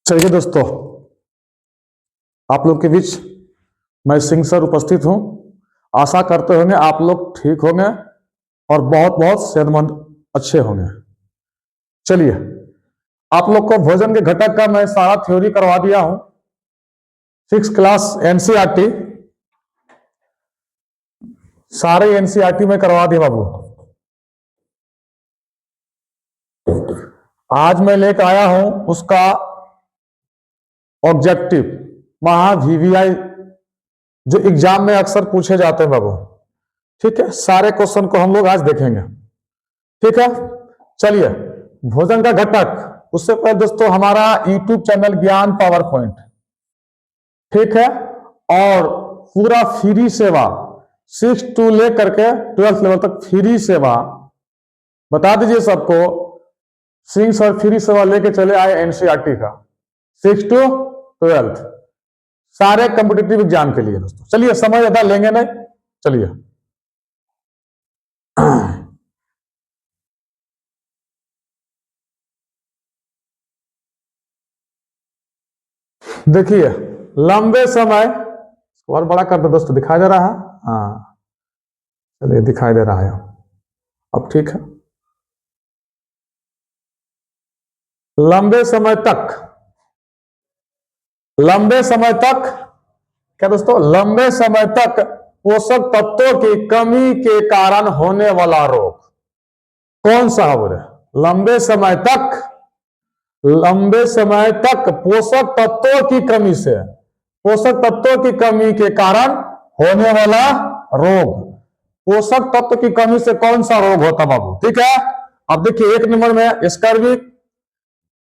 चलिए दोस्तों, आप लोग के बीच मैं सिंह सर उपस्थित हूं। आशा करते होंगे आप लोग ठीक होंगे और बहुत बहुत सेहतमंद अच्छे होंगे। चलिए, आप लोग को भोजन के घटक का मैं सारा थ्योरी करवा दिया हूं। 6 क्लास एनसीईआरटी सारे एनसीईआरटी में करवा दिया बाबू। आज मैं लेकर आया हूं उसका ऑब्जेक्टिव, महा वीवीआई जो एग्जाम में अक्सर पूछे जाते हैं बाबू। ठीक है, सारे क्वेश्चन को हम लोग आज देखेंगे। ठीक है, चलिए भोजन का घटक। उससे पहले दोस्तों हमारा यूट्यूब चैनल ज्ञान पावर पॉइंट, ठीक है, और पूरा फ्री सेवा 6 to लेकर के 12th लेवल तक फ्री सेवा। बता दीजिए सबको, सिंह सर फ्री सेवा लेके चले आए एनसीईआरटी का 6 to 12th सारे कॉम्पिटिटिव एग्जाम के लिए दोस्तों। चलिए, समय ज्यादा लेंगे नहीं, चलिए देखिए, लंबे समय और बड़ा कर दो दोस्तों, दिखाई दे रहा है? हाँ, चलिए दिखाई दे रहा है अब, ठीक है। लंबे समय तक क्या दोस्तों, लंबे समय तक पोषक तत्वों की कमी के कारण होने वाला रोग कौन सा है? लंबे समय तक पोषक तत्वों की कमी से, पोषक तत्वों की कमी के कारण होने वाला रोग, पोषक तत्व की कमी से कौन सा रोग होता बाबू? ठीक है, अब देखिए 1 नंबर में स्कर्वी,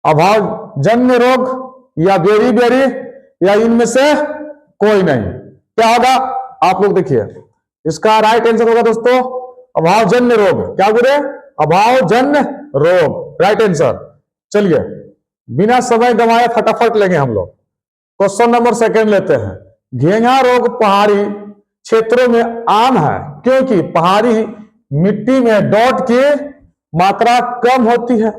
अभावजन्य रोग, या बेरी या इनमें से कोई नहीं। क्या होगा आप लोग देखिए, इसका राइट आंसर होगा दोस्तों अभावजन्य रोग। क्या बोले? अभावजन्य रोग, राइट आंसर। चलिए बिना समय गंवाए फटाफट लेंगे हम लोग। क्वेश्चन नंबर 2 लेते हैं। घेंघा रोग पहाड़ी क्षेत्रों में आम है क्योंकि पहाड़ी मिट्टी में डॉट की मात्रा कम होती है।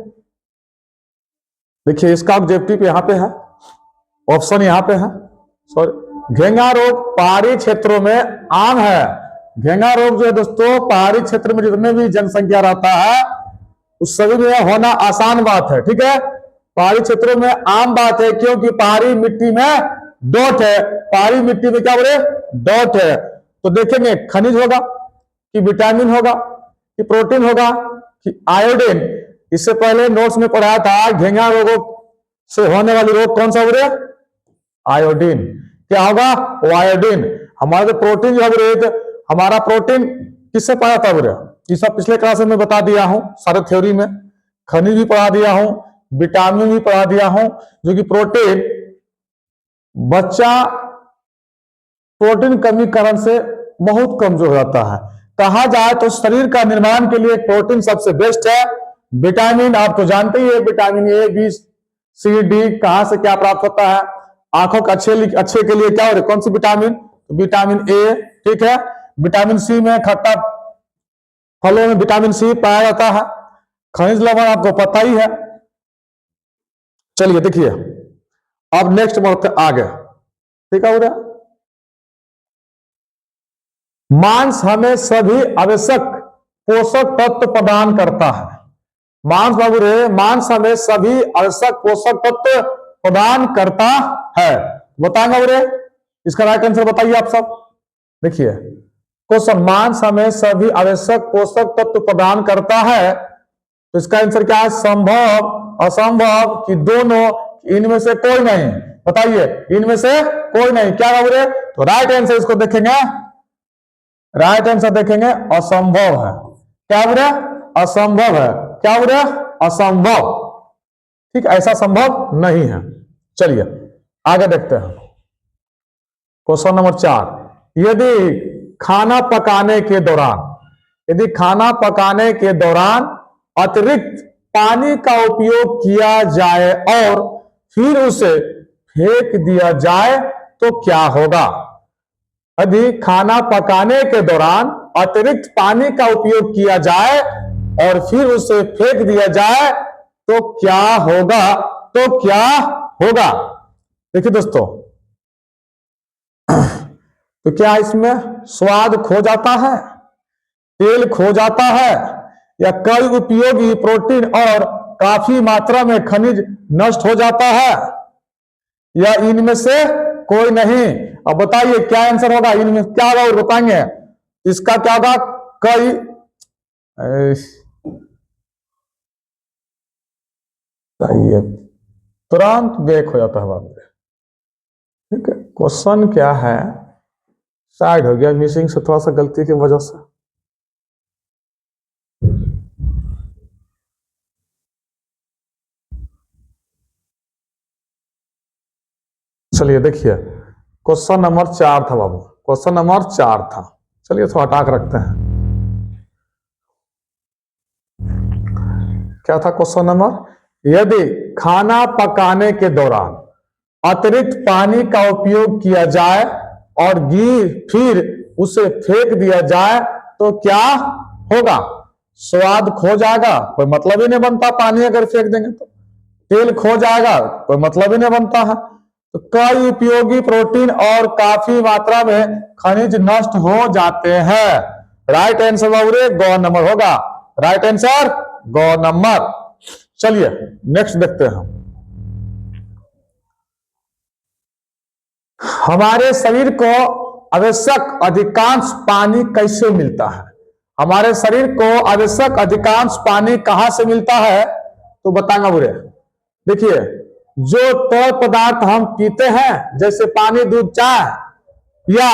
देखिए इसका ऑब्जेक्टिव यहां पे है, ऑप्शन यहां पे है। सॉरी, घेंघा रोग पहाड़ी क्षेत्रों में आम है। घेंघा रोग जो है दोस्तों, पहाड़ी क्षेत्र में जितने भी जनसंख्या रहता है उस सभी में होना आसान बात है। ठीक है, पहाड़ी क्षेत्रों में आम बात है क्योंकि पहाड़ी मिट्टी में डॉट है। पहाड़ी मिट्टी में क्या बोले? डॉट है। तो देखेंगे खनिज होगा कि विटामिन होगा कि प्रोटीन होगा कि आयोडीन। इससे पहले नोट्स में पढ़ाया था घेंघा रोगों से होने वाली रोग कौन सा बोले? आयोडीन। क्या होगा? वो आयोडीन। हमारा जो प्रोटीन जो है, हमारा प्रोटीन किससे पाया था बोले? ये सब पिछले क्लास में मैं बता दिया हूं सारे थ्योरी में। खनिज भी पढ़ा दिया हूं, विटामिन भी पढ़ा दिया हूं। जो कि प्रोटीन, बच्चा प्रोटीन कमी कारण से बहुत कमजोर रहता है। कहा जाए तो शरीर का निर्माण के लिए प्रोटीन सबसे बेस्ट है। विटामिन आप तो जानते ही है, vitamin A, B, C, D कहां से क्या प्राप्त होता है? आंखों के अच्छे के लिए क्या हो रहा है? कौन सी विटामिन? Vitamin A. ठीक है, विटामिन सी में खट्टा फलों में विटामिन सी पाया जाता है। खनिज लवण आपको पता ही है। चलिए देखिए, अब नेक्स्ट बढ़ते आगे। ठीक है, मांस हमें सभी आवश्यक पोषक तत्व प्रदान करता है। मांस बाबू रे, मांस हमें सभी आवश्यक पोषक तत्व प्रदान करता है। बताएंगे रे, इसका राइट आंसर बताइए आप सब। देखिए क्वेश्चन, मांस हमें सभी आवश्यक पोषक तत्व प्रदान करता है, तो इसका आंसर क्या है? संभव, असंभव कि दोनों, इनमें से कोई नहीं। बताइए, इनमें से कोई नहीं। क्या बाबू रे? तो राइट आंसर इसको देखेंगे, राइट आंसर देखेंगे असंभव है। क्या बोले? असंभव है। क्या बोले? असंभव। ठीक, ऐसा संभव नहीं है। चलिए आगे देखते हैं। क्वेश्चन नंबर 4, यदि खाना पकाने के दौरान अतिरिक्त पानी का उपयोग किया जाए और फिर उसे फेंक दिया जाए तो क्या होगा? यदि खाना पकाने के दौरान अतिरिक्त पानी का उपयोग किया जाए और फिर उसे फेंक दिया जाए तो क्या होगा? तो क्या होगा। देखिए दोस्तों, तो क्या इसमें स्वाद खो जाता है, तेल खो जाता है, या कई उपयोगी प्रोटीन और काफी मात्रा में खनिज नष्ट हो जाता है, या इनमें से कोई नहीं? अब बताइए क्या आंसर होगा, इनमें क्या होगा और बताएंगे। इसका क्या होगा? कई ये तुरंत बेक हो जाता है बात। ठीक है, क्वेश्चन क्या है, साइड हो गया मिसिंग से, थोड़ा सा गलती की वजह से। चलिए देखिए, क्वेश्चन नंबर 4 था बाबू, क्वेश्चन नंबर 4 था। चलिए इसको हटा के रखते हैं। क्या था क्वेश्चन नंबर? यदि खाना पकाने के दौरान अतिरिक्त पानी का उपयोग किया जाए और फिर उसे फेंक दिया जाए तो क्या होगा? स्वाद खो जाएगा, कोई मतलब ही नहीं बनता, पानी अगर फेंक देंगे तो। तेल खो जाएगा, कोई मतलब ही नहीं बनता है। तो कई उपयोगी प्रोटीन और काफी मात्रा में खनिज नष्ट हो जाते हैं। राइट आंसर बाबूरे गौ नंबर होगा। राइट आंसर गौ नंबर। चलिए नेक्स्ट देखते हैं। हमारे शरीर को आवश्यक अधिकांश पानी कैसे मिलता है? हमारे शरीर को आवश्यक अधिकांश पानी कहां से मिलता है तो बताएंगे बुरे। देखिए, जो तरल पदार्थ हम पीते हैं जैसे पानी, दूध, चाय, या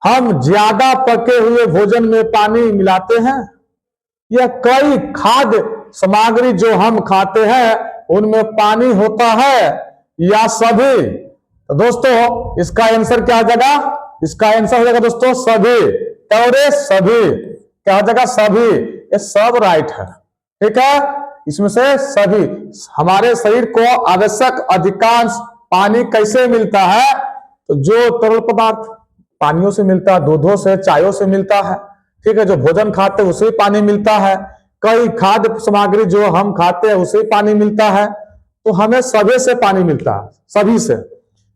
हम ज्यादा पके हुए भोजन में पानी मिलाते हैं, या कई खाद्य सामग्री जो हम खाते हैं उनमें पानी होता है, या सभी? तो दोस्तों इसका आंसर क्या हो जाएगा? इसका आंसर हो जाएगा दोस्तों सभी। क्या हो रहे? सभी। क्या हो जाएगा? सभी। ये सब राइट है। ठीक है, इसमें से सभी। हमारे शरीर को आवश्यक अधिकांश पानी कैसे मिलता है? तो जो तरल पदार्थ पानियों से मिलता है, दूधों से, चायों से मिलता है। ठीक है, जो भोजन खाते हैं उसे पानी मिलता है, कई खाद्य सामग्री जो हम खाते हैं उसे पानी मिलता है। तो हमें सभी से पानी मिलता है, सभी से।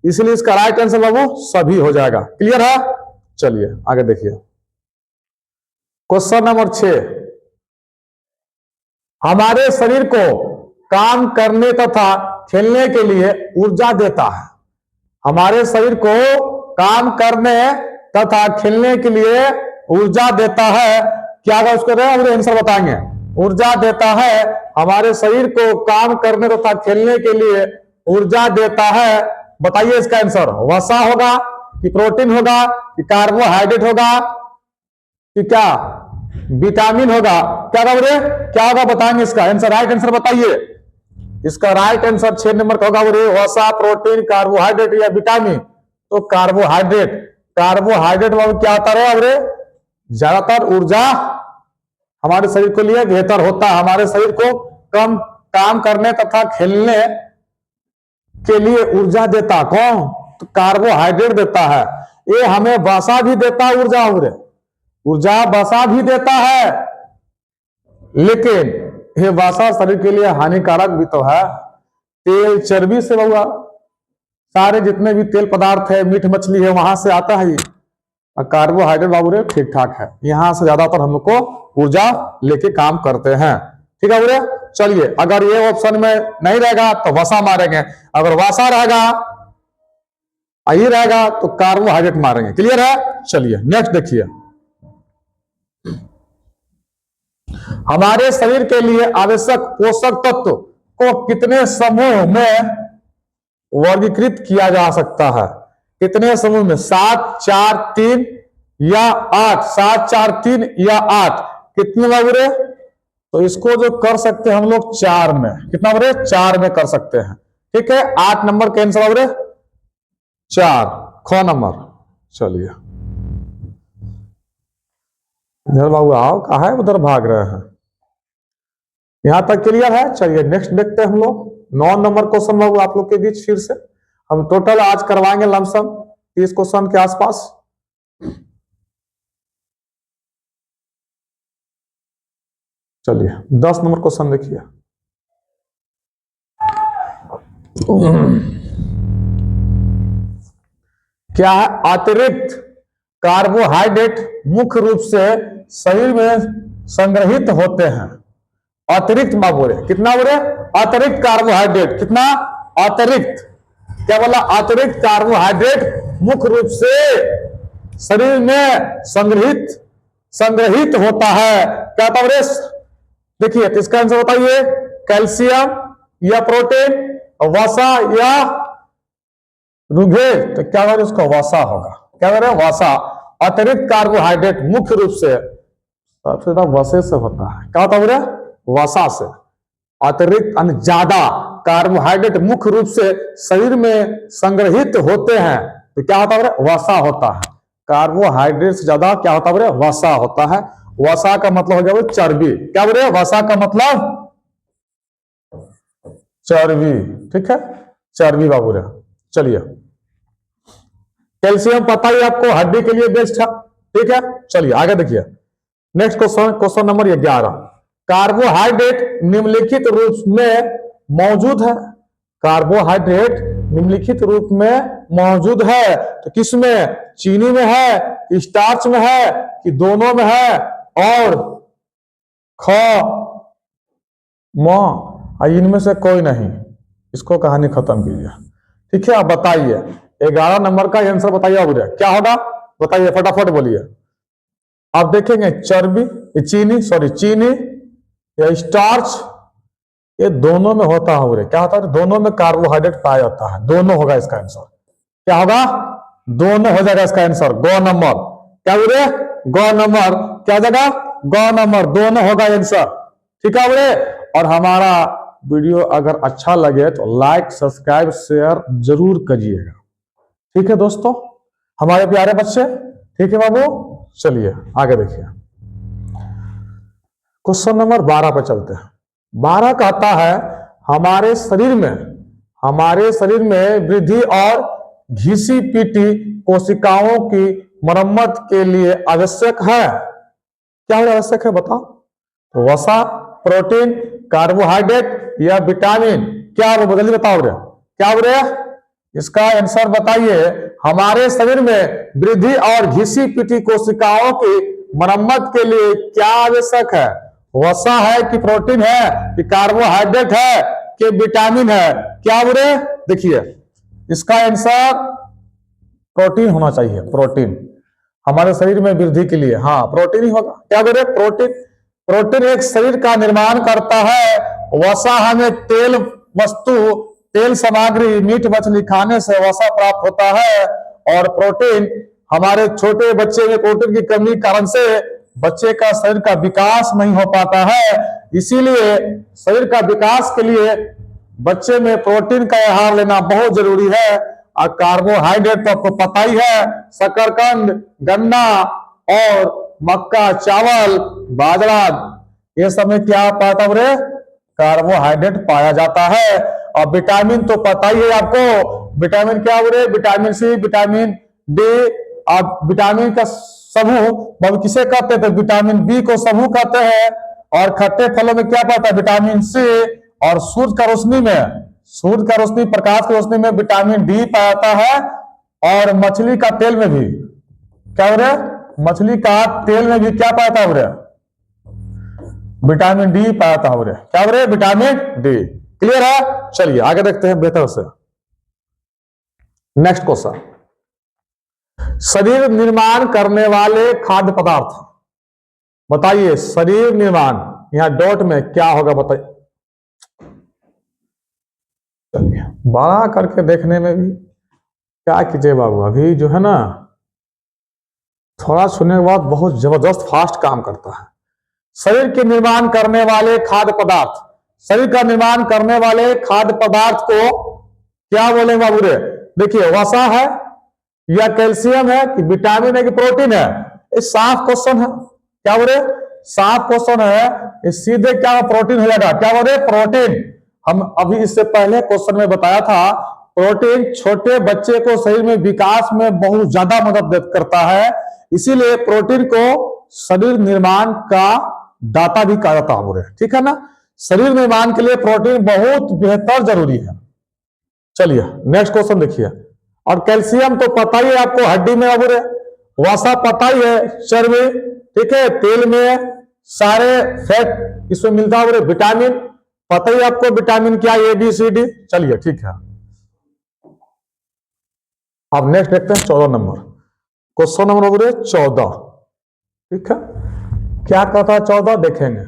इसलिए इसका राइट आंसर बाबू सभी हो जाएगा। क्लियर है? चलिए आगे देखिए, क्वेश्चन नंबर 6। हमारे शरीर को काम करने तथा खेलने के लिए ऊर्जा देता है। हमारे शरीर को काम करने तथा खेलने के लिए ऊर्जा देता है। क्या होगा उसको आंसर बताएंगे। ऊर्जा देता है, हमारे शरीर को काम करने तथा खेलने के लिए ऊर्जा देता है। बताइए इसका आंसर वसा होगा कि प्रोटीन होगा कि कार्बोहाइड्रेट होगा कि क्या विटामिन होगा? क्या होगा? क्या होगा बताएंगे इसका आंसर। राइट आंसर बताइए। इसका राइट आंसर 6 नंबर का होगा वसा, प्रोटीन, कार्बोहाइड्रेट या विटामिन। तो कार्बोहाइड्रेट। कार्बोहाइड्रेट में क्या आता है? ज्यादातर ऊर्जा हमारे शरीर के लिए बेहतर होता है। हमारे शरीर को कम काम करने तथा खेलने के लिए ऊर्जा देता कौन? तो कार्बोहाइड्रेट देता है। ये हमें वसा भी देता है, ऊर्जा वसा भी देता है, लेकिन ये वसा शरीर के लिए हानिकारक भी तो है। तेल चर्बी से हुआ, सारे जितने भी तेल पदार्थ है, मीट मछली है, वहां से आता है ये। और कार्बोहाइड्रेट बाबूरे ठीक ठाक है, यहां से ज्यादातर हम लोग को ऊर्जा लेके काम करते हैं। ठीक है बुरे? चलिए, अगर ये ऑप्शन में नहीं रहेगा तो वसा मारेंगे, अगर वसा रहेगा यही रहेगा तो कार्बोहाइड्रेट मारेंगे। क्लियर है? चलिए नेक्स्ट देखिए, हमारे शरीर के लिए आवश्यक पोषक तत्व को कितने समूह में वर्गीकृत किया जा सकता है? कितने समूह में? 7, 4, 3 या 8? 7, 4, 3 या 8? कितने बाबूरे? तो इसको जो कर सकते हैं हम लोग 4 में। कितना बाबूरे? 4 में कर सकते हैं। ठीक है, 8 नंबर का आंसर बाबूरे 4, ख नंबर। चलिए इधर बाबू आओ, कहा है उधर भाग रहे हैं? यहां तक क्लियर है? चलिए नेक्स्ट देखते हैं हम लोग 9 नंबर क्वेश्चन बाबू आप लोग के बीच। फिर से हम टोटल आज करवाएंगे लमसम 30 क्वेश्चन के आसपास। चलिए 10 नंबर क्वेश्चन देखिए, क्या है? अतिरिक्त कार्बोहाइड्रेट मुख्य रूप से शरीर में संग्रहित होते हैं। अतिरिक्त बोले कितना बोले? अतिरिक्त कार्बोहाइड्रेट। कितना? अतिरिक्त। क्या बोला? अतिरिक्त कार्बोहाइड्रेट मुख्य रूप से शरीर में संग्रहित होता है। क्या होता है? देखिए, तो इसका आंसर बताइए। कैल्शियम या प्रोटीन, वसा या रुधिर? तो क्या करें? उसका वसा होगा। क्या करें? वसा। अतिरिक्त कार्बोहाइड्रेट मुख्य रूप से सबसे ज्यादा वसे से होता है। क्या होता है? वसा से। अतिरिक्त ज्यादा कार्बोहाइड्रेट मुख्य रूप से शरीर में संग्रहित होते हैं तो क्या होता है? वसा होता है। कार्बोहाइड्रेट से ज्यादा क्या होता है? वसा होता है। वसा का मतलब हो गया चर्बी। क्या बोले? वसा का मतलब चर्बी। ठीक है, चर्बी बाबू रे। चलिए, कैल्शियम पता ही आपको हड्डी के लिए बेस्ट है। ठीक है, चलिए आगे देखिए। Next question, question number 11। Carbohydrate निम्नलिखित रूप में मौजूद है। कार्बोहाइड्रेट निम्नलिखित रूप में मौजूद है तो किसमें? चीनी में है कि स्टार्च में है कि दोनों में है? और इनमें से कोई नहीं। इसको कहानी खत्म कीजिए। ठीक है, आप बताइए 11 नंबर का आंसर बताइए। अब क्या होगा बताइए, फटाफट बोलिए। आप देखेंगे चर्बी, चीनी या स्टार्च, ये दोनों में होता है। क्या होता है? दोनों में कार्बोहाइड्रेट पाया जाता है। दोनों होगा इसका आंसर। क्या होगा? दोनों हो जाएगा इसका आंसर। गो नंबर। क्या बोले? गो नंबर। क्या जगह? गो नंबर। दोनों होगा आंसर। ठीक है बोले। और हमारा वीडियो अगर अच्छा लगे तो लाइक, सब्सक्राइब, शेयर जरूर करिएगा। ठीक है दोस्तों, हमारे प्यारे बच्चे। ठीक है बाबू, चलिए आगे देखिए। क्वेश्चन नंबर 12 पे चलते हैं। 12 कहता है हमारे शरीर में वृद्धि और घिसी पीटी कोशिकाओं की मरम्मत के लिए आवश्यक है। क्या आवश्यक है बताओ? तो वसा, प्रोटीन, कार्बोहाइड्रेट या विटामिन? क्या जल्दी बताओ रे। क्या बोले? इसका आंसर बताइए। हमारे शरीर में वृद्धि और घिसी पीटी कोशिकाओं की मरम्मत के लिए क्या आवश्यक है? वसा है कि प्रोटीन है कि कार्बोहाइड्रेट है कि विटामिन है? क्या बोले? देखिए, इसका आंसर प्रोटीन होना चाहिए। प्रोटीन हमारे शरीर में वृद्धि के लिए, हाँ, प्रोटीन ही होगा। क्या बोले? प्रोटीन। प्रोटीन एक शरीर का निर्माण करता है। वसा हमें तेल सामग्री, मीट मछली खाने से वसा प्राप्त होता है। और प्रोटीन हमारे छोटे बच्चे में प्रोटीन की कमी कारण से बच्चे का शरीर का विकास नहीं हो पाता है। इसीलिए शरीर का विकास के लिए बच्चे में प्रोटीन का आहार लेना बहुत जरूरी है। और कार्बोहाइड्रेट तो आपको पता ही है, शकरकंद, गन्ना और मक्का, चावल, बाजरा, ये सब में क्या पाता है? कार्बोहाइड्रेट पाया जाता है। और विटामिन तो पता ही है आपको। विटामिन क्या बोले? Vitamin C, vitamin D. अब विटामिन का समूह किसे कहते हैं? तो विटामिन बी को समूह कहते हैं। और खट्टे फलों में क्या पाता है? Vitamin C. और सूर्य का रोशनी, प्रकाश की रोशनी में विटामिन डी पाया जाता है। और मछली का तेल में भी क्या हो रहा है? मछली का तेल में भी क्या पाया जाता है? विटामिन डी पाया जाता है। क्या हो रहा है? Vitamin D. क्लियर है? चलिए आगे देखते हैं बेहतर से। नेक्स्ट क्वेश्चन, शरीर निर्माण करने वाले खाद्य पदार्थ बताइए। शरीर निर्माण, यहां डॉट में क्या होगा बताइए। चलिए, बड़ा करके देखने में भी क्या कीजिए बाबू, अभी जो है ना थोड़ा सुनने के बाद बहुत जबरदस्त फास्ट काम करता है। शरीर के निर्माण करने वाले खाद्य पदार्थ, शरीर का निर्माण करने वाले खाद्य पदार्थ को क्या बोले बाबू रे? देखिए, वसा है या कैल्शियम है कि विटामिन है कि प्रोटीन है? ये साफ क्वेश्चन है। क्या बोले? साफ क्वेश्चन है। ये सीधे क्या प्रोटीन हो जाएगा। क्या बोले? प्रोटीन। हम अभी इससे पहले क्वेश्चन में बताया था, प्रोटीन छोटे बच्चे को शरीर में विकास में बहुत ज्यादा मदद करता है। इसीलिए प्रोटीन को शरीर निर्माण का दाता भी कहा जाता है। ठीक है ना? शरीर निर्माण के लिए प्रोटीन बहुत बेहतर जरूरी है। चलिए नेक्स्ट क्वेश्चन देखिए। और कैल्शियम तो पता ही है आपको, हड्डी में अब वसा पता ही है, चर्बी, ठीक है, तेल में सारे फैट इसमें मिलता है। विटामिन पता ही आपको, विटामिन क्या, ए बी सी डी। चलिए ठीक है, अब नेक्स्ट देखते हैं 14 नंबर क्वेश्चन नंबर 14। ठीक है, क्या कहता है 14 देखेंगे।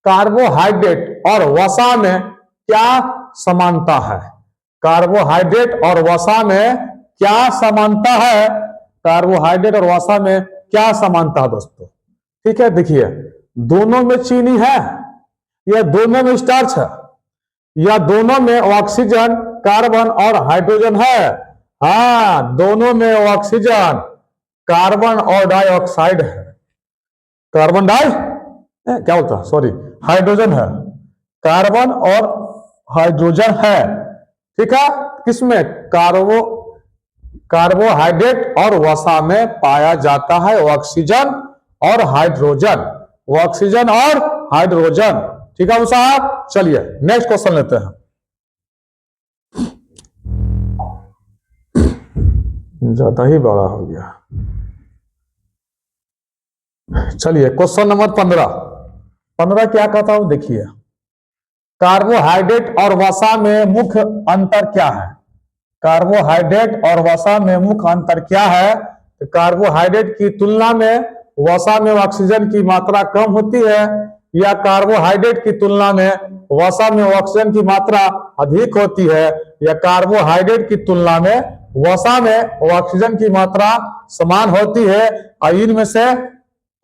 कार्बोहाइड्रेट और वसा में क्या समानता है? कार्बोहाइड्रेट और वसा में क्या समानता है? कार्बोहाइड्रेट और वसा में क्या समानता है दोस्तों? ठीक है, देखिए दोनों में चीनी है, या दोनों में स्टार्च है, या दोनों में ऑक्सीजन, कार्बन और हाइड्रोजन है। हाँ, दोनों में ऑक्सीजन, कार्बन और डाइऑक्साइड है। कार्बन क्या होता है, सॉरी, हाइड्रोजन है, कार्बन और हाइड्रोजन है। ठीक है, किसमें? कार्बोहाइड्रेट और वसा में पाया जाता है ऑक्सीजन और हाइड्रोजन, ऑक्सीजन और हाइड्रोजन। ठीक है साहब, चलिए नेक्स्ट क्वेश्चन लेते हैं। ज्यादा ही बड़ा हो गया। चलिए क्वेश्चन नंबर 15 क्या कहता हूं, देखिए। कार्बोहाइड्रेट और वसा में मुख्य अंतर क्या है? कार्बोहाइड्रेट और वसा में मुख्य अंतर क्या है? तो कार्बोहाइड्रेट की तुलना में वसा में ऑक्सीजन की मात्रा कम होती है, या कार्बोहाइड्रेट की तुलना में वसा में ऑक्सीजन की मात्रा अधिक होती है, या कार्बोहाइड्रेट की तुलना में वसा में ऑक्सीजन की मात्रा समान होती है, और इनमें से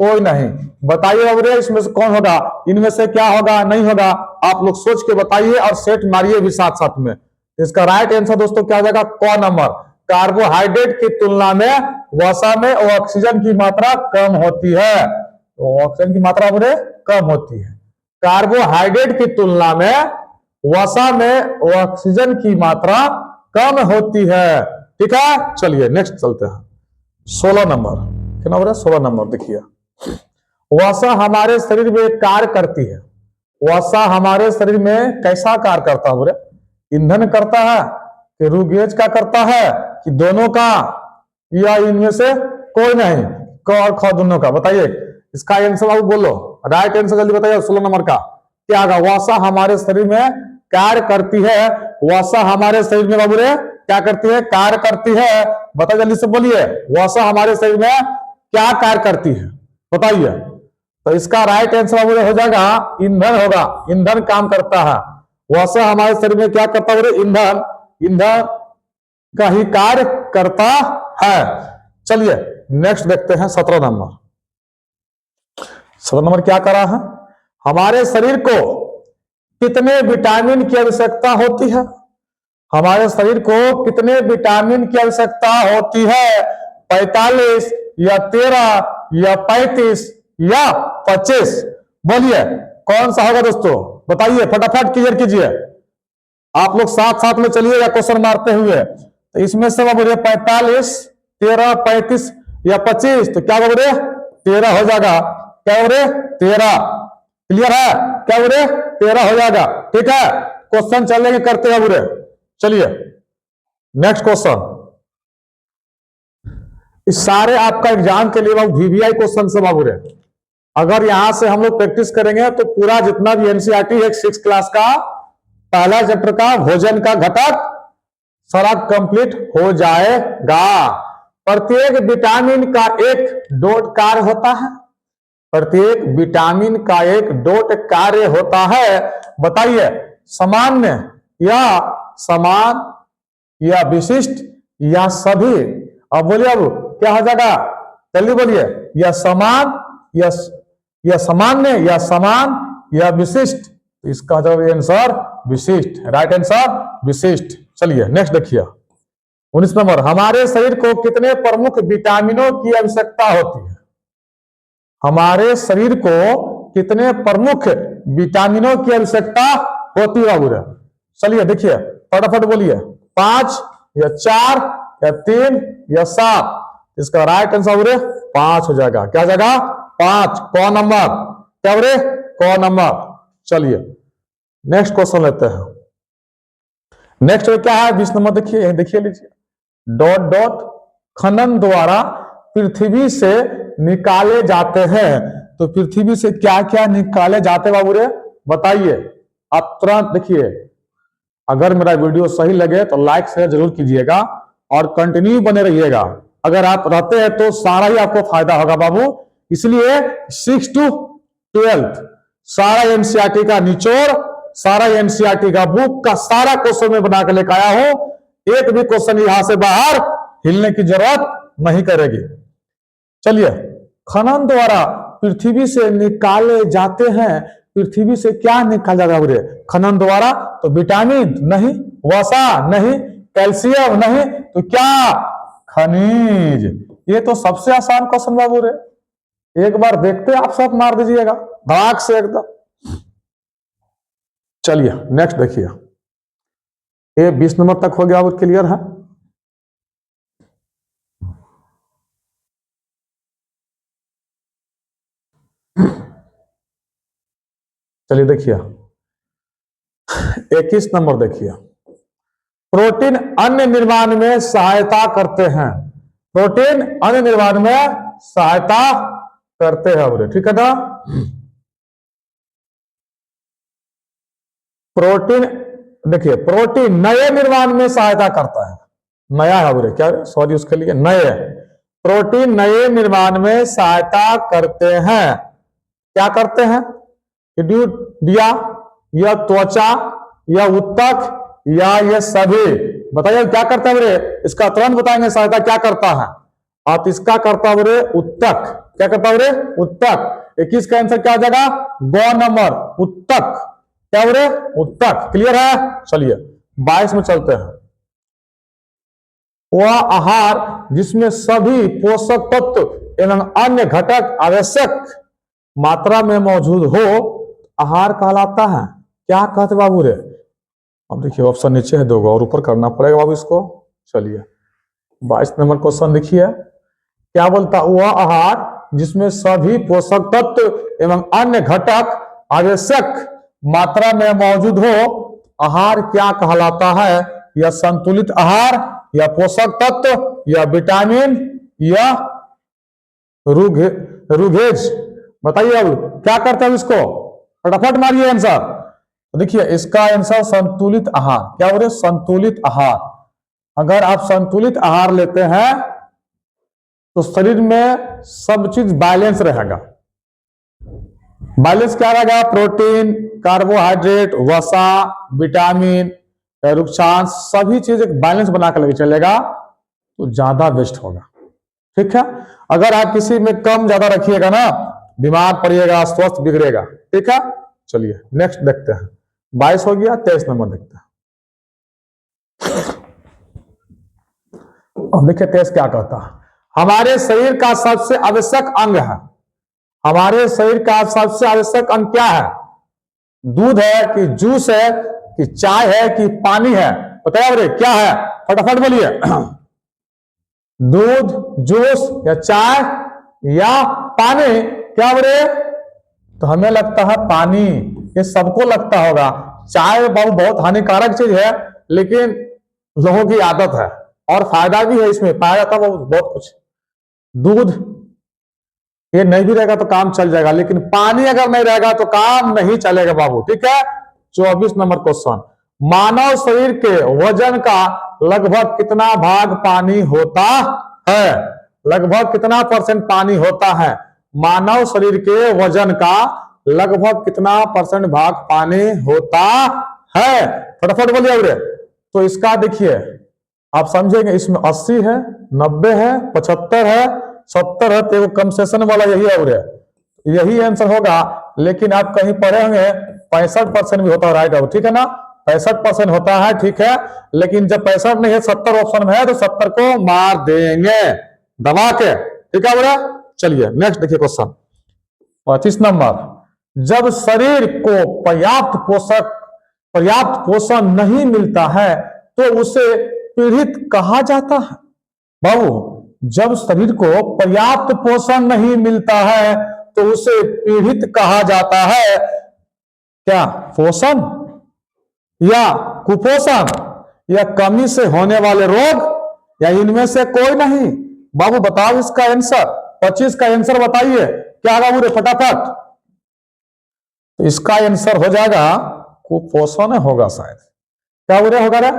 कोई नहीं। बताइए अब इसमें से कौन होगा? इनमें से क्या होगा, नहीं होगा? आप लोग सोच के बताइए और सेट मारिए भी साथ साथ में। इसका राइट आंसर दोस्तों क्या हो जाएगा? क नंबर। कार्बोहाइड्रेट की तुलना में वसा में ऑक्सीजन की मात्रा कम होती है, तो ऑक्सीजन की मात्रा कम होती है। कार्बोहाइड्रेट की तुलना में वसा में ऑक्सीजन की मात्रा कम होती है। ठीक है, चलिए नेक्स्ट चलते हैं। 16 नंबर, क्या नंबर है? 16 नंबर देखिए। वसा हमारे शरीर में कार्य करती है। वसा हमारे शरीर में कैसा कार्य करता है बोले? ईंधन करता है कि रूगेज का करता है कि दोनों का, या इनमें से कोई नहीं? क और ख दोनों का। बताइए इसका आंसर आप बोलो, राइट आंसर जल्दी बताइए। 16 नंबर का क्या होगा? वसा हमारे शरीर में कार्य करती है। वसा हमारे शरीर में बाबू रे क्या करती है? कार्य करती है। बताइए जल्दी से बोलिए, वसा हमारे शरीर में क्या कार्य करती है? बताइए। तो इसका राइट आंसर बाबू हो जाएगा ईंधन होगा। ईंधन काम करता है। वसा हमारे शरीर में क्या करता है? ईंधन, ईंधन का ही कार्य करता है। चलिए नेक्स्ट देखते हैं 17 नंबर। 17 नंबर क्या कर रहा है? हमारे शरीर को कितने विटामिन की आवश्यकता होती है? हमारे शरीर को कितने विटामिन की आवश्यकता होती है? 45 या 13 या 35 या 25? बोलिए कौन सा होगा दोस्तों? बताइए फटाफट, क्लियर कीजिए। आप लोग साथ साथ में चलिएगा क्वेश्चन मारते हुए। तो इसमें से बोलिए 45, 13, 35 या 25, तो क्या बोले? 13 हो जाएगा। क्या बोले? 13। क्लियर है? क्या बोले? 13 हो जाएगा। ठीक है, क्वेश्चन चलेंगे करते हैं बुरे। चलिए नेक्स्ट क्वेश्चन। इस सारे आपका एग्जाम के लिए वीवीआई क्वेश्चन से बाबू रे, अगर यहां से हम लोग प्रैक्टिस करेंगे तो पूरा जितना भी एनसीईआरटी है 6 क्लास का पहला चैप्टर का भोजन का घटक सारा कंप्लीट हो जाएगा। प्रत्येक विटामिन का एक डोट कार्य होता है। प्रत्येक विटामिन का एक डोट कार्य होता है। बताइए सामान्य या समान या विशिष्ट या सभी? अब बोलिए, अब क्या हो जाएगा? जल्दी बोलिए। या समान या सामान्य या समान या विशिष्ट? इसका जवाब आंसर विशिष्ट, राइट आंसर विशिष्ट। चलिए नेक्स्ट देखिए 19 नंबर। हमारे शरीर को कितने प्रमुख विटामिनों की आवश्यकता होती है? हमारे शरीर को कितने प्रमुख विटामिनों की आवश्यकता होती है बाबू? चलिए देखिए फटाफट बोलिए, 5 या 4 या 3 या 7? इसका राइट आंसर बोले 5 हो जाएगा। क्या हो जाएगा? 5। क नंबर। क्या बोले? क नंबर। चलिए नेक्स्ट क्वेश्चन लेते हैं। नेक्स्ट क्या है 20 नंबर, देखिए देखिए लीजिए, डॉट डॉट खनन द्वारा पृथ्वी से निकाले जाते हैं। तो पृथ्वी से क्या क्या निकाले जाते हैं बाबू रे, बताइए। आप तुरंत देखिए, अगर मेरा वीडियो सही लगे तो लाइक शेयर जरूर कीजिएगा और कंटिन्यू बने रहिएगा। अगर आप रहते हैं तो सारा ही आपको फायदा होगा बाबू। इसलिए 6 to 12 सारा एनसीईआरटी का निचोड़, सारा एनसीईआरटी का बुक का सारा क्वेश्चन में बना के लेकर आया हूं। एक भी क्वेश्चन यहां से बाहर हिलने की जरूरत नहीं करेगी। चलिए, खनन द्वारा पृथ्वी से निकाले जाते हैं। पृथ्वी से क्या निकाला जाता है खनन द्वारा? तो विटामिन नहीं, वसा नहीं, कैल्शियम नहीं, तो क्या? खनिज। ये तो सबसे आसान क्वेश्चन बाबू रे, एक बार देखते आप सब मार दीजिएगा धड़ाक से एकदम। चलिए नेक्स्ट देखिए, ये 20 नंबर तक हो गया, और क्लियर है। चलिए देखिए 21 नंबर देखिए, प्रोटीन अन्य निर्माण में सहायता करते हैं। प्रोटीन अन्य निर्माण में सहायता करते हैं बोले, ठीक है ना। प्रोटीन देखिए, प्रोटीन नए निर्माण में सहायता करता है। नया है बोले क्या, सॉरी उसके लिए नए। प्रोटीन नए निर्माण में सहायता करते हैं। क्या करते हैं? दिया या त्वचा या उत्तक या ये सभी, बताइए क्या करता है बोले, इसका तुरंत बताएंगे सहायता क्या करता है। आप इसका करता है बोले उत्तक, क्या करता है बोले उत्तक। 21 का आंसर क्या आ जाएगा? ग नंबर, उत्तक। क्या बोले? उत्तक। क्लियर है। चलिए 22 में चलते हैं। वह आहार जिसमें सभी पोषक तत्व एवं अन्य घटक आवश्यक मात्रा में मौजूद हो आहार कहलाता है। क्या कहते बाबू रे? अब देखिए ऑप्शन नीचे है, 2 और ऊपर करना पड़ेगा बाबू इसको। चलिए 22 नंबर क्वेश्चन देखिए, क्या बोलता? वह आहार जिसमें सभी पोषक तत्व एवं अन्य घटक आवश्यक मात्रा में मौजूद हो आहार क्या कहलाता है? या संतुलित आहार, या पोषक तत्व, या विटामिन, या रुगेज। बताइए अब क्या करते हैं इसको, फटाफट मारिए आंसर। देखिए इसका आंसर संतुलित आहार। क्या बोले? संतुलित आहार। अगर आप संतुलित आहार लेते हैं तो शरीर में सब चीज बैलेंस रहेगा। बैलेंस क्या रहेगा? प्रोटीन, कार्बोहाइड्रेट, वसा, विटामिन, रुक्षांश, सभी चीज एक बैलेंस बना कर लेके चलेगा तो ज्यादा बेस्ट होगा। ठीक है। अगर आप किसी में कम ज्यादा रखिएगा ना, बीमार पड़िएगा, स्वास्थ्य बिगड़ेगा। ठीक है। चलिए नेक्स्ट देखते हैं, 22 हो गया, 23 नंबर देखते हैं। अब देखिए 23 क्या कहता है। हमारे शरीर का सबसे आवश्यक अंग है। हमारे शरीर का सबसे आवश्यक अंग क्या है? दूध है कि जूस है कि चाय है कि पानी है? बताइए क्या है, फटाफट बोलिए। दूध, जूस या चाय या पानी? क्या बोले? तो हमें लगता है पानी, ये सबको लगता होगा। चाय बहुत हानिकारक चीज है, लेकिन लोगों की आदत है और फायदा भी है, इसमें पाया जाता है बहुत कुछ। दूध ये नहीं भी रहेगा तो काम चल जाएगा, लेकिन पानी अगर नहीं रहेगा तो काम नहीं चलेगा बाबू। ठीक है। 24 नंबर क्वेश्चन, मानव शरीर के वजन का लगभग कितना भाग पानी होता है? लगभग कितना % पानी होता है? मानव शरीर के वजन का लगभग कितना % भाग पानी होता है? फटाफट बोलिए अरे। तो इसका देखिए आप समझेंगे, इसमें 80 है, 90 है, 75 है, 70 है, तो कंसेशन वाला यही है, यही आंसर होगा। लेकिन आप कहीं पढ़े होंगे 65% भी होता है, राइट है, ठीक है ना। 65% होता है, ठीक है। लेकिन जब 65 नहीं है, 70 ऑप्शन में है, तो 70 को मार देंगे दबा के। ठीक है बोला। चलिए नेक्स्ट देखिए क्वेश्चन 25 नंबर, जब शरीर को पर्याप्त पोषण नहीं मिलता है तो उसे पीड़ित कहा जाता है। बाबू जब शरीर को पर्याप्त पोषण नहीं मिलता है तो उसे पीड़ित कहा जाता है। क्या पोषण या कुपोषण या कमी से होने वाले रोग या इनमें से कोई नहीं। बाबू बताओ इसका आंसर, 25 का आंसर बताइए क्या होगा बुरे फटाफट। तो इसका आंसर हो जाएगा कुपोषण होगा शायद। क्या बुरे होगा रे?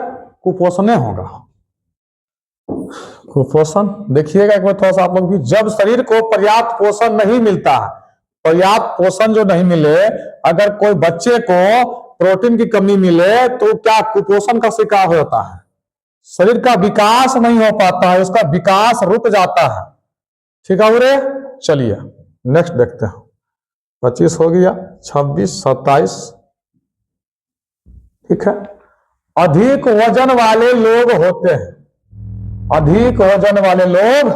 कुपोषण होगा। कुपोषण देखिएगा एक बार थोड़ा सा आप लोग भी, जब शरीर को पर्याप्त पोषण नहीं मिलता है, पर्याप्त पोषण जो नहीं मिले, अगर कोई बच्चे को प्रोटीन की कमी मिले तो क्या कुपोषण का शिकार हो जाता है, शरीर का विकास नहीं हो पाता है, उसका विकास रुक जाता है। ठीक है बुरे, चलिए नेक्स्ट देखते हैं। 25 हो गया, 26, 27। ठीक है, अधिक वजन वाले लोग होते हैं, अधिक वजन वाले लोग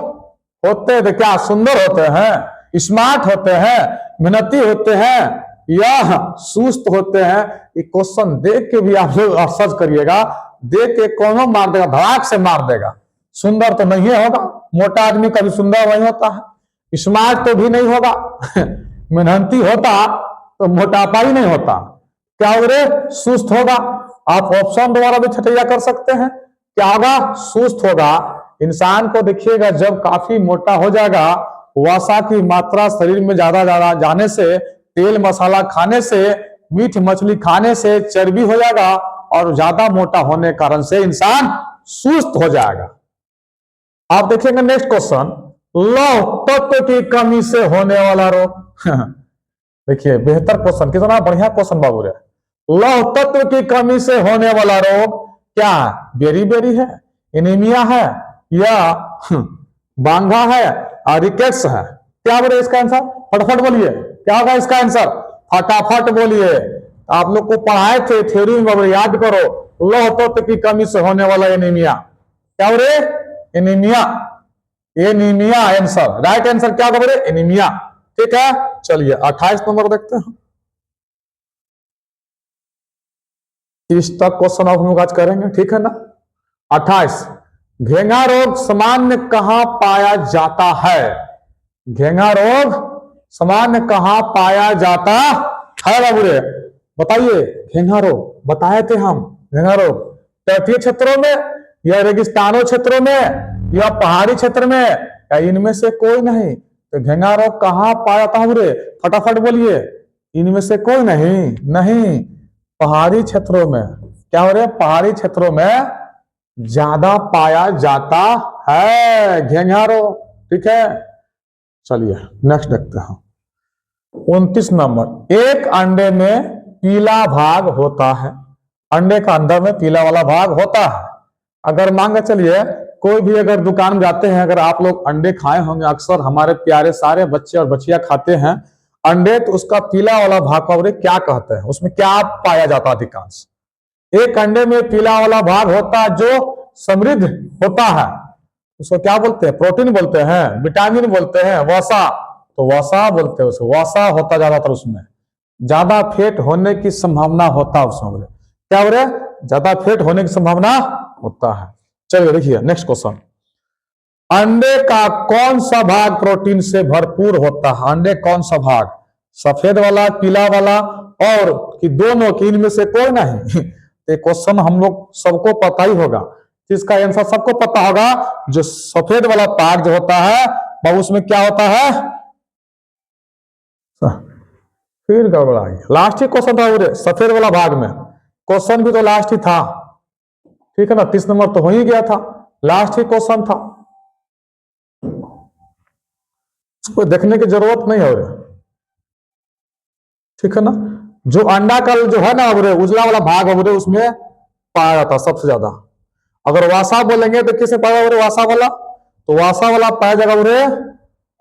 होते हैं तो क्या सुंदर होते हैं, स्मार्ट होते हैं, मेहनती होते हैं या सुस्त होते हैं? ये क्वेश्चन देख के भी आप लोग सर्च करिएगा, देख के कौन मार देगा, धड़ाक से मार देगा। सुंदर तो नहीं होगा, मोटा आदमी कभी सुंदर नहीं होता है, स्मार्ट तो भी नहीं होगा मेहनती होता तो मोटापा ही नहीं होता। क्या होगा? सुस्त होगा। आप ऑप्शन द्वारा भी छटैया कर सकते हैं। क्या होगा? सुस्त होगा। इंसान को देखिएगा जब काफी मोटा हो जाएगा, वसा की मात्रा शरीर में ज्यादा जाने से, तेल मसाला खाने से, मीठ मछली खाने से चर्बी हो जाएगा और ज्यादा मोटा होने के कारण से इंसान सुस्त हो जाएगा। आप देखेंगे नेक्स्ट क्वेश्चन, लौह तत्व की कमी से होने वाला रोग देखिए बेहतर क्वेश्चन, कितना बढ़िया क्वेश्चन बाबू रे। लौह तत्व की कमी से होने वाला रोग क्या है? बेरी है, एनीमिया है या बांगा है और रिकेट्स है? क्या बोले इसका आंसर? फटाफट बोलिए, क्या होगा इसका आंसर? फटाफट बोलिए। आप लोग को पढ़ाए थे थ्योरी में, याद करो। लौह तत्व की कमी से होने वाला एनीमिया, क्या बोले? Anaemia, anaemia answer, right answer क्या होगा बोले? एनीमिया। ठीक है, चलिए 28 नंबर देखते हैं। इस तक क्वेश्चन आप हम लोग आज करेंगे, ठीक है ना। 28, घेंगा रोग सामान्य कहां पाया जाता है? घेंगा रोग सामान्य कहां पाया जाता है बाबू रे? बताइए। घेंगा रोग बताए थे हम, घेंगा रोग तटीय क्षेत्रों में या रेगिस्तानों क्षेत्रों में या पहाड़ी क्षेत्र में या इनमें से कोई नहीं। तो घेंगा रोग कहां पाया जाता है रे? फटाफट बोलिए। इनमें से कोई नहीं, पहाड़ी क्षेत्रों में। क्या हो रहा है? पहाड़ी क्षेत्रों में ज्यादा पाया जाता है घेंगा रोग। ठीक है, चलिए नेक्स्ट देखते हैं। 29 नंबर, एक अंडे में पीला भाग होता है। अंडे का अंदर में पीला वाला भाग होता है। अगर मान के चलिए कोई भी अगर दुकान में जाते हैं, अगर आप लोग अंडे खाए होंगे, अक्सर हमारे प्यारे सारे बच्चे और बच्चियां खाते हैं अंडे, तो उसका पीला वाला भाग को क्या कहते हैं? उसमें क्या पाया जाता है अधिकांश? एक अंडे में पीला वाला भाग होता है जो समृद्ध होता है, उसको क्या बोलते हैं? प्रोटीन बोलते हैं, विटामिन बोलते हैं, वसा। तो वसा बोलते हैं उसको, वसा होता ज्यादातर, उसमें ज्यादा फेट होने की संभावना होता है उसमें। क्या बोले? ज्यादा फेट होने की संभावना होता है। चलिए देखिए नेक्स्ट क्वेश्चन, अंडे का कौन सा भाग प्रोटीन से भरपूर होता है? अंडे कौन सा भाग? सफेद वाला, पीला वाला, और कि दोनों, कि इनमें से कोई नहीं? ये क्वेश्चन हम लोग सबको पता ही होगा, इसका आंसर सबको पता होगा। जो सफेद वाला पार्ट जो होता है वह उसमें क्या होता है? फिर गड़बड़ा गया, लास्ट ही क्वेश्चन था सफेद वाला भाग में। क्वेश्चन भी तो लास्ट ही था, ठीक है ना। 30 नंबर तो हो ही गया था, लास्ट ही क्वेश्चन था, उसको देखने की जरूरत नहीं है। ठीक है ना। जो अंडा का जो है ना उजला वाला भाग है उसमें पाया जाता है सबसे ज्यादा। अगर वासा बोलेंगे तो किसे पाया वासा वाला? तो वासा वाला पाया जाएगा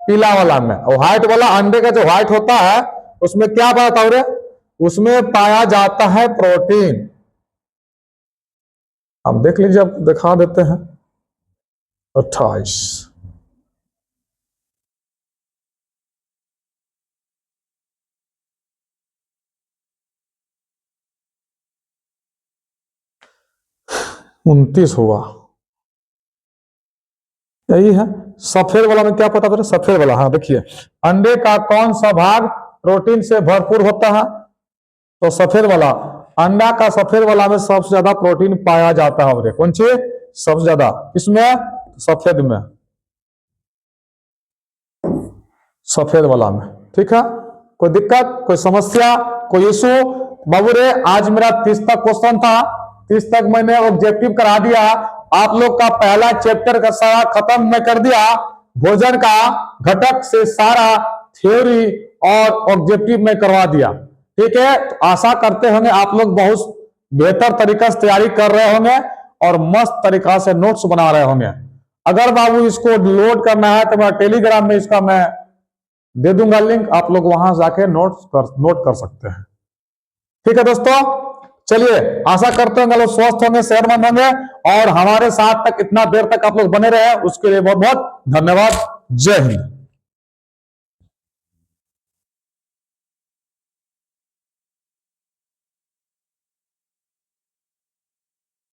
पीला वाला में। और व्हाइट वाला अंडे का जो व्हाइट होता है उसमें क्या पाया जाता है? उसमें पाया जाता है प्रोटीन। अब देख लीजिए, अब दिखा देते हैं। 28, उनतीस हुआ, यही है। सफेद वाला में क्या पता? सफेद वाला, हाँ देखिए, अंडे का कौन सा भाग प्रोटीन से भरपूर होता है? तो सफेद वाला। अंडा का सफेद वाला में सबसे ज्यादा प्रोटीन पाया जाता है। कौन सी सबसे ज्यादा? इसमें सफेद में, सफेद वाला में। ठीक है, कोई दिक्कत, कोई समस्या, कोई इशू? बाबू रे आज मेरा 30 तक क्वेश्चन था, 30 तक मैंने ऑब्जेक्टिव करा दिया। आप लोग का पहला चैप्टर का सारा खत्म मैं कर दिया। भोजन का घटक से सारा थ्योरी और ऑब्जेक्टिव में करवा दिया। ठीक है, तो आशा करते होंगे आप लोग बहुत बेहतर तरीका से तैयारी कर रहे होंगे और मस्त तरीका से नोट्स बना रहे होंगे। अगर बाबू इसको लोड करना है तो मैं टेलीग्राम में इसका मैं दे दूंगा लिंक, आप लोग वहां जाके नोट कर सकते हैं। ठीक है दोस्तों, चलिए आशा करते हैं लोग स्वस्थ होंगे, सेहतमंद होंगे और हमारे साथ तक इतना देर तक आप लोग बने रहे उसके लिए बहुत बहुत धन्यवाद। जय हिंद।